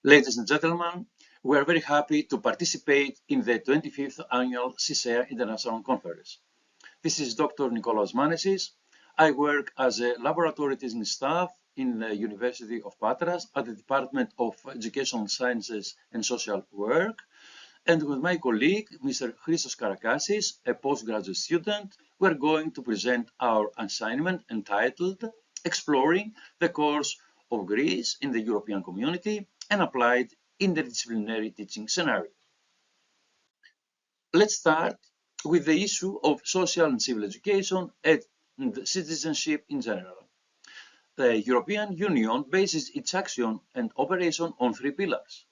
Ladies and gentlemen, we are very happy to participate in the 25th Annual CiCea International Conference. This is Dr. Nikos Manesis. I work as a laboratory teaching staff in the University of Patras at the Department of Educational Sciences and Social Work, and with my colleague, Mr. Christos Karakasis, a postgraduate student, we are going to present our assignment entitled Exploring the Course of Greece in the European Community and Applied Interdisciplinary Teaching Scenario. Let's start with the issue of social and civil education and citizenship in general. The European Union bases its action and operation on three pillars.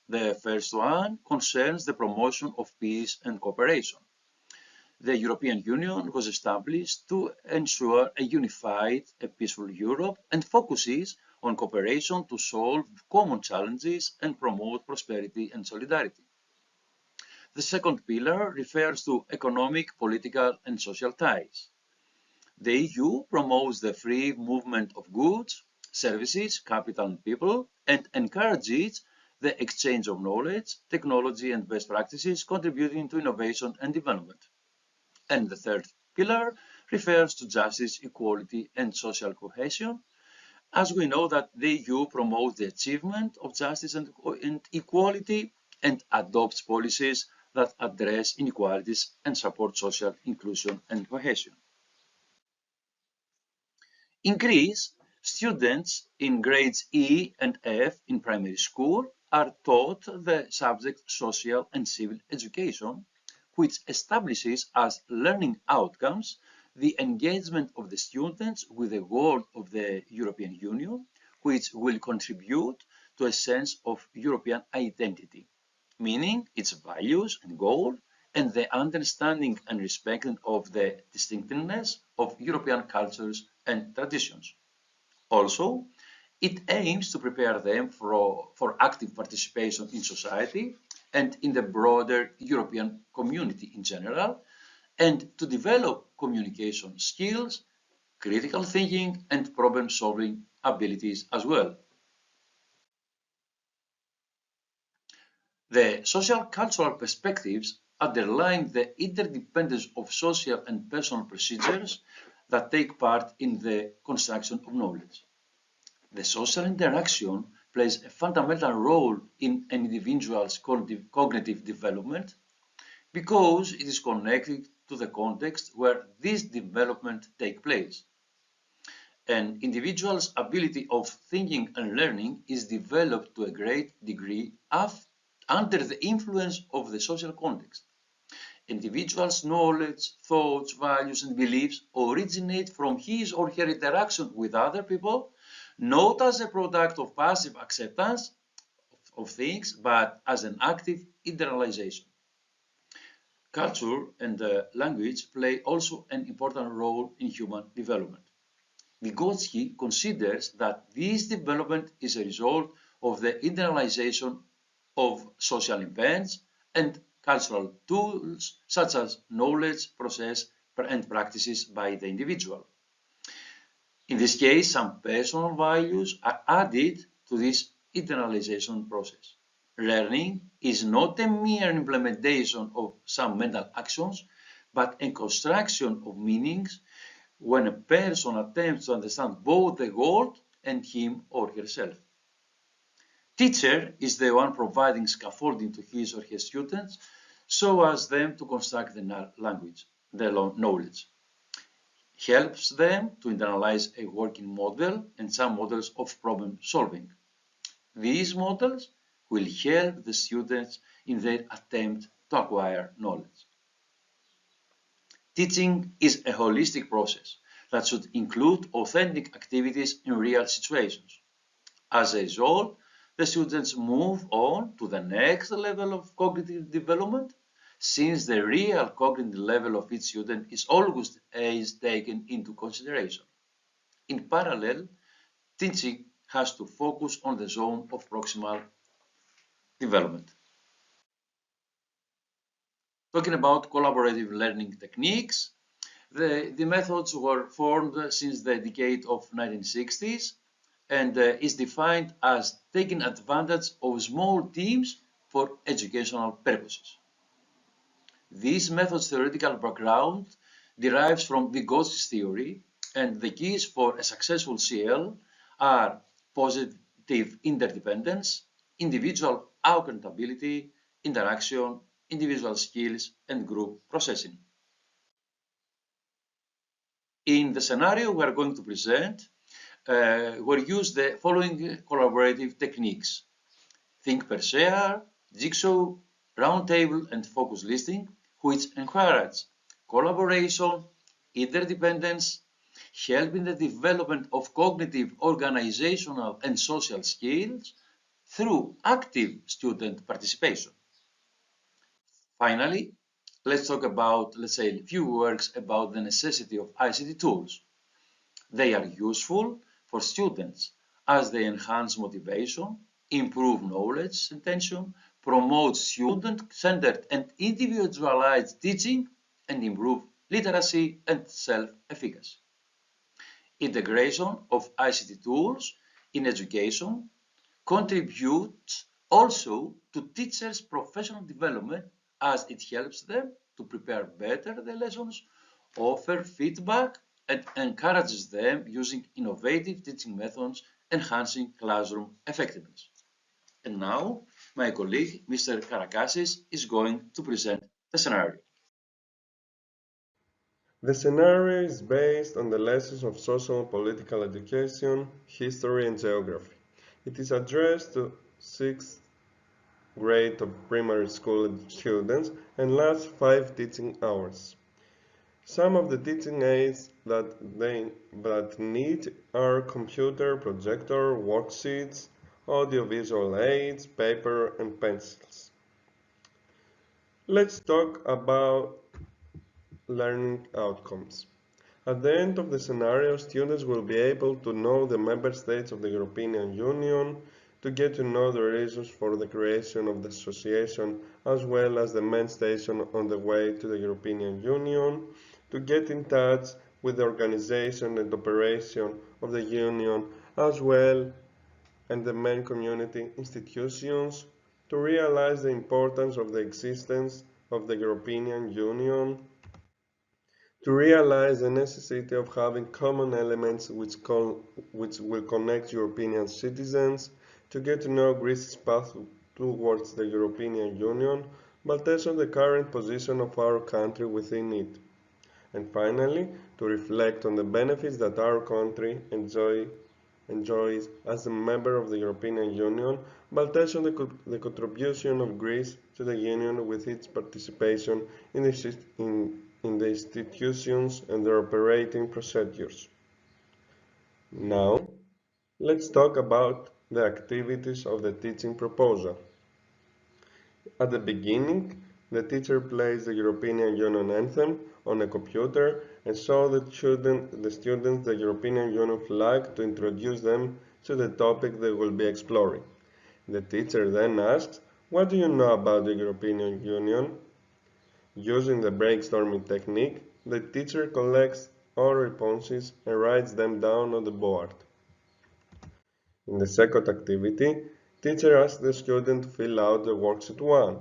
The first one concerns the promotion of peace and cooperation. The European Union was established to ensure a unified, peaceful Europe and focuses on cooperation to solve common challenges and promote prosperity and solidarity. The second pillar refers to economic, political, and social ties. The EU promotes the free movement of goods, services, capital, and people, and encourages the exchange of knowledge, technology, and best practices, contributing to innovation and development. And the third pillar refers to justice, equality, and social cohesion, as we know that the EU promotes the achievement of justice and equality and adopts policies that address inequalities and support social inclusion and cohesion. In Greece, students in grades E and F in primary school are taught the subject social and civil education, which establishes as learning outcomes the engagement of the students with the goal of the European Union, which will contribute to a sense of European identity, meaning its values and goal, and the understanding and respect of the distinctiveness of European cultures and traditions. Also, it aims to prepare them for active participation in society and in the broader European community in general, and to develop communication skills, critical thinking, and problem-solving abilities as well. The social-cultural perspectives underline the interdependence of social and personal procedures that take part in the construction of knowledge. The social interaction plays a fundamental role in an individual's cognitive development because it is connected to the context where this development takes place. An individual's ability of thinking and learning is developed to a great degree under the influence of the social context. Individual's knowledge, thoughts, values, and beliefs originate from his or her interaction with other people, not as a product of passive acceptance of things, but as an active internalization. Culture and language play also an important role in human development. Vygotsky considers that this development is a result of the internalization of social events and cultural tools such as knowledge, process, and practices by the individual. In this case, some personal values are added to this internalization process. Learning is not a mere implementation of some mental actions, but a construction of meanings when a person attempts to understand both the world and him or herself. Teacher is the one providing scaffolding to his or her students so as them to construct the language, the knowledge. Helps them to internalize a working model and some models of problem solving. These models will help the students in their attempt to acquire knowledge. Teaching is a holistic process that should include authentic activities in real situations. As a result, the students move on to the next level of cognitive development, since the real cognitive level of each student is always taken into consideration. In parallel, teaching has to focus on the zone of proximal development. Talking about collaborative learning techniques, the methods were formed since the decade of 1960s and is defined as taking advantage of small teams for educational purposes. This method's theoretical background derives from Vygotsky's theory, and the keys for a successful CL are positive interdependence, individual accountability, interaction, individual skills, and group processing. In the scenario we are going to present, we use the following collaborative techniques: think per share, jigsaw, roundtable, and focus listing, which encourage collaboration, interdependence, help in the development of cognitive, organizational, and social skills through active student participation. Finally, let's talk about, a few words about the necessity of ICT tools. They are useful for students as they enhance motivation, improve knowledge retention, promote student-centered and individualized teaching, and improve literacy and self-efficacy. Integration of ICT tools in education contributes also to teachers' professional development as it helps them to prepare better the lessons, offer feedback, and encourages them using innovative teaching methods, enhancing classroom effectiveness. And now, my colleague, Mr. Karakasis, is going to present the scenario. The scenario is based on the lessons of social and political education, history, and geography. It is addressed to 6th grade of primary school students and lasts 5 teaching hours. Some of the teaching aids that need are computer, projector, worksheets, audiovisual aids, paper, and pencils. Let's talk about learning outcomes. At the end of the scenario, students will be able to know the member states of the European Union, to get to know the reasons for the creation of the association, as well as the main station on the way to the European Union, to get in touch with the organization and operation of the Union, as well and the main community institutions, to realize the importance of the existence of the European Union, to realize the necessity of having common elements which will connect European citizens, to get to know Greece's path towards the European Union, but also the current position of our country within it. And finally, to reflect on the benefits that our country enjoys as a member of the European Union, but also the contribution of Greece to the Union with its participation in the institutions and their operating procedures. Now, let's talk about the activities of the teaching proposal. At the beginning, the teacher plays the European Union anthem on a computer and shows the students the European Union flag to introduce them to the topic they will be exploring. The teacher then asks, "What do you know about the European Union?" Using the brainstorming technique, the teacher collects all responses and writes them down on the board. In the second activity, teacher asks the student to fill out the worksheet 1.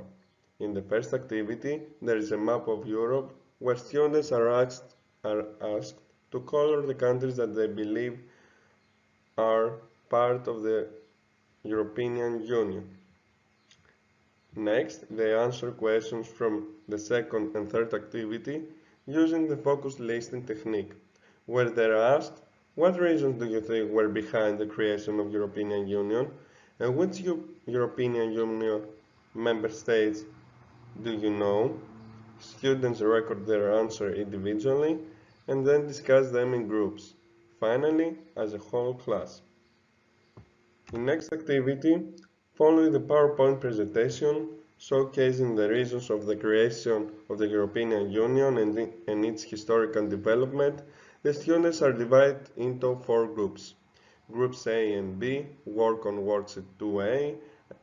In the first activity, there is a map of Europe where students are asked to color the countries that they believe are part of the European Union. Next, they answer questions from the second and third activity using the focus listing technique, where they're asked, what reasons do you think were behind the creation of European Union, and which European Union member states do you know? Students record their answer individually and then discuss them in groups, finally as a whole class. The next activity, following the PowerPoint presentation showcasing the reasons of the creation of the European Union and its historical development, the students are divided into 4 groups. Groups A and B work on worksheet 2A,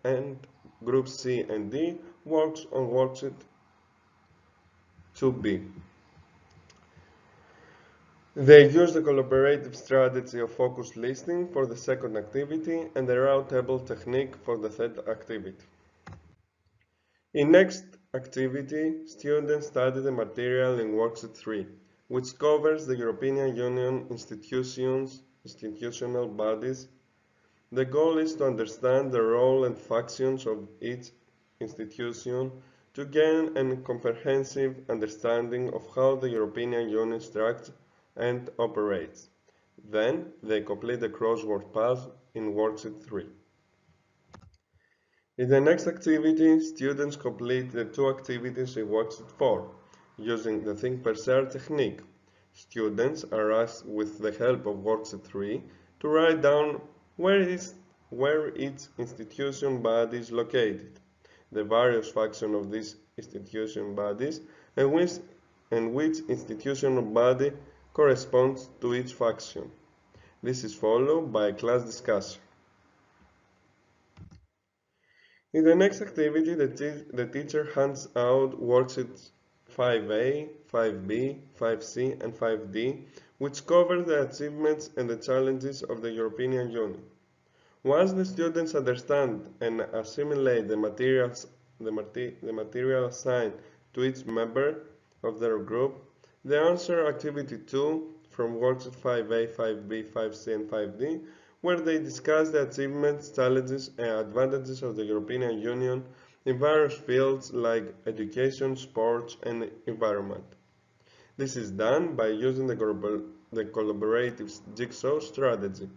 and Groups C and D works on worksheet 2B. They use the collaborative strategy of focused listening for the second activity and the round table technique for the third activity. In next activity, students study the material in worksheet 3, which covers the European Union institutional bodies. The goal is to understand the role and functions of each institution to gain a comprehensive understanding of how the European Union structures and operates. Then they complete the crossword puzzle in worksheet 3. In the next activity, students complete the two activities in worksheet 4 using the think per share technique. Students are asked with the help of worksheet 3 to write down where each institution body is located, the various functions of these institution bodies, and which institutional body corresponds to each function. This is followed by a class discussion. In the next activity, the teacher hands out worksheets 5A, 5B, 5C, and 5D, which cover the achievements and the challenges of the European Union. Once the students understand and assimilate the material assigned to each member of their group, they answer activity 2 from worksheet 5A, 5B, 5C, and 5D, where they discuss the achievements, challenges, and advantages of the European Union in various fields like education, sports, and environment. This is done by using the collaborative jigsaw strategy.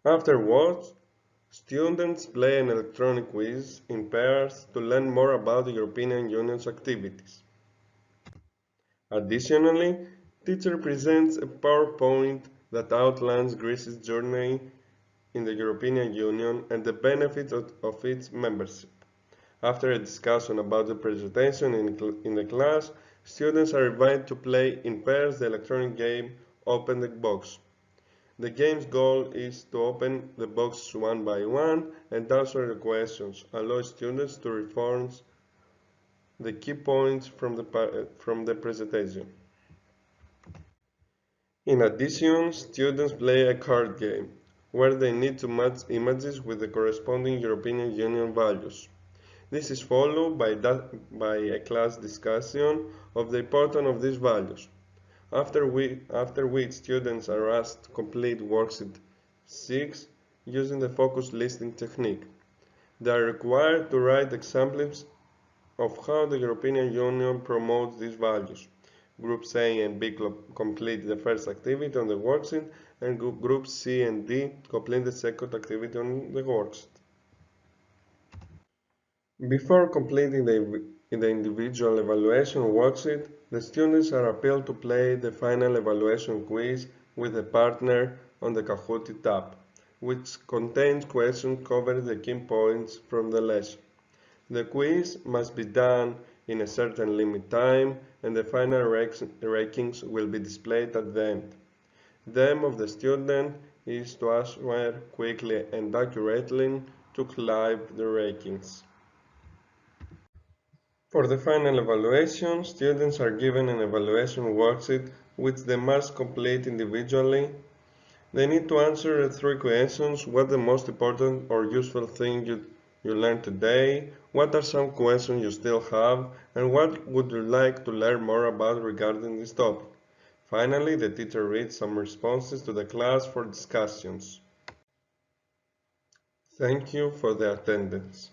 Afterwards, students play an electronic quiz in pairs to learn more about the European Union's activities. Additionally, teacher presents a PowerPoint that outlines Greece's journey in the European Union and the benefits of its membership. After a discussion about the presentation in the class, students are invited to play in pairs the electronic game Open the Box. The game's goal is to open the boxes one by one and answer the questions, allow students to reference the key points from the presentation. In addition, students play a card game, where they need to match images with the corresponding European Union values. This is followed by a class discussion of the importance of these values, after which students are asked to complete worksheet 6 using the focused listening technique. They are required to write examples of how the European Union promotes these values. Groups A and B complete the first activity on the worksheet, and groups C and D complete the second activity on the worksheet. Before completing the individual evaluation worksheet, the students are appealed to play the final evaluation quiz with a partner on the Kahoot tab, which contains questions covering the key points from the lesson. The quiz must be done in a certain limit time, and the final rankings will be displayed at the end. The aim of the student is to answer quickly and accurately to climb the rankings. For the final evaluation, students are given an evaluation worksheet which they must complete individually. They need to answer 3 questions: what the most important or useful thing you learned today, what are some questions you still have, and what would you like to learn more about regarding this topic. Finally, the teacher reads some responses to the class for discussions. Thank you for the attendance.